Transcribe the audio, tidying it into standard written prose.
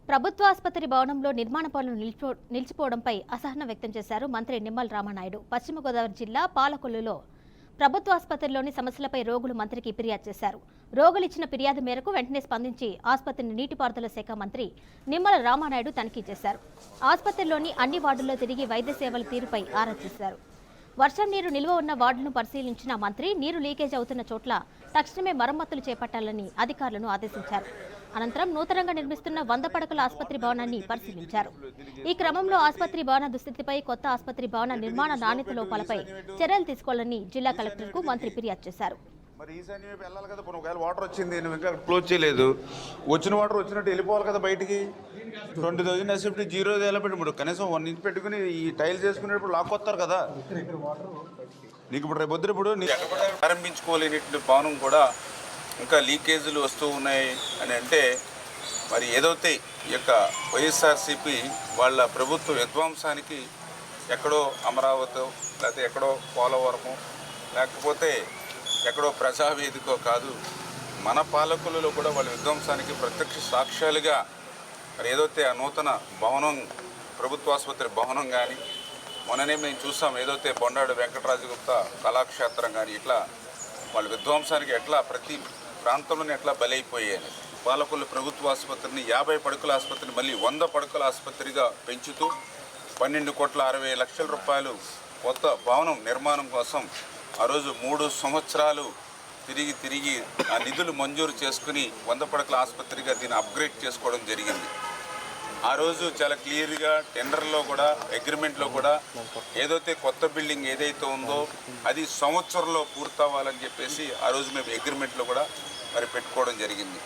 ప్రభుత్వ ఆసుపత్రి భవనంలో నిర్మాణ పనులు నిలిచిపోవడంపై అసహనం వ్యక్తం చేశారు మంత్రి నిమ్మల రామానాయుడు. పశ్చిమ గోదావరి జిల్లా పాలకొల్లులో ప్రభుత్వ ఆసుపత్రిలోని సమస్యలపై రోగులు మంత్రికి ఫిర్యాదు చేశారు. రోగులు ఇచ్చిన ఫిర్యాదు మేరకు వెంటనే స్పందించి ఆసుపత్రిని నీటిపారుదల శాఖ మంత్రి నిమ్మల రామానాయుడు తనిఖీ చేశారు. ఆసుపత్రిలోని అన్ని వార్డుల్లో తిరిగి వైద్య సేవల తీరుపై ఆరా తీశారు. వర్షం నీరు నిల్వ ఉన్న వార్డులను పరిశీలించిన మంత్రి నీరు లీకేజ్ అవుతున్న చోట్ల తక్షణమే మరమ్మతులు చేపట్టాలని అధికారులను ఆదేశించారు. అనంతరం నూతనంగా నిర్మిస్తున్న 100 పడకల ఆసుపత్రి భవనాన్ని పరిశీలించారు. ఈ క్రమంలో ఆసుపత్రి భవన దుస్థితిపై, కొత్త ఆసుపత్రి భవన నిర్మాణ నాణ్యత లోపాలపై చర్యలు తీసుకోవాలని జిల్లా కలెక్టర్కు మంత్రి ఫిర్యాదు చేశారు. మరి ఈసారి వెళ్ళాలి కదా, ఒకవేళ వాటర్ వచ్చింది నువ్వు ఇంకా క్లోజ్ చేయలేదు, వచ్చిన వాటర్ వచ్చినట్టు వెళ్ళిపోవాలి కదా బయటికి. 20,000 ఎస్ఎఫ్టీ 0 ఎలా పెట్టుబడి కనీసం 1 ఇంచ్ పెట్టుకుని ఈ టైల్స్ వేసుకునేటప్పుడు లాక్కొస్తారు కదా. నీకు ఇప్పుడు రేపు వద్దు, ఇప్పుడు ప్రారంభించుకోలేనటువంటి భవనం కూడా ఇంకా లీకేజీలు వస్తూ ఉన్నాయి అని అంటే మరి ఏదైతే ఈ యొక్క వైఎస్ఆర్సీపీ వాళ్ళ ప్రభుత్వ విధ్వంసానికి ఎక్కడో అమరావతి లేకపోతే ఎక్కడో పోలవరము లేకపోతే ఎక్కడో ప్రజావేదికో కాదు, మన పాలకులలో కూడా వాళ్ళ విధ్వంసానికి ప్రత్యక్ష సాక్ష్యాలుగా మరి ఏదైతే ఆ నూతన భవనం ప్రభుత్వ ఆసుపత్రి భవనం కానీ మొన్ననే మేము చూసాం, ఏదైతే బొండాడు వెంకటరాజగుప్త కళాక్షేత్రం కానీ ఇట్లా వాళ్ళ విధ్వంసానికి ఎట్లా ప్రతి ప్రాంతంలోనే ఎట్లా బలైపోయాయి. పాలకొల్లు ప్రభుత్వ ఆసుపత్రిని 50 పడకల ఆసుపత్రిని మళ్ళీ 100 పడకల ఆసుపత్రిగా పెంచుతూ 12,60,00,000 రూపాయలు కొత్త భవనం నిర్మాణం కోసం ఆ రోజు 3 సంవత్సరాలు తిరిగి ఆ నిధులు మంజూరు చేసుకుని 100 పడకల ఆసుపత్రిగా దీన్ని అప్గ్రేడ్ చేసుకోవడం జరిగింది. ఆ రోజు చాలా క్లియర్గా టెండర్లో కూడా అగ్రిమెంట్లో కూడా ఏదైతే కొత్త బిల్డింగ్ ఏదైతే ఉందో అది సంవత్సరంలో పూర్తవ్వాలని చెప్పేసి ఆ రోజు మేము అగ్రిమెంట్లో కూడా మరి పెట్టుకోవడం జరిగింది.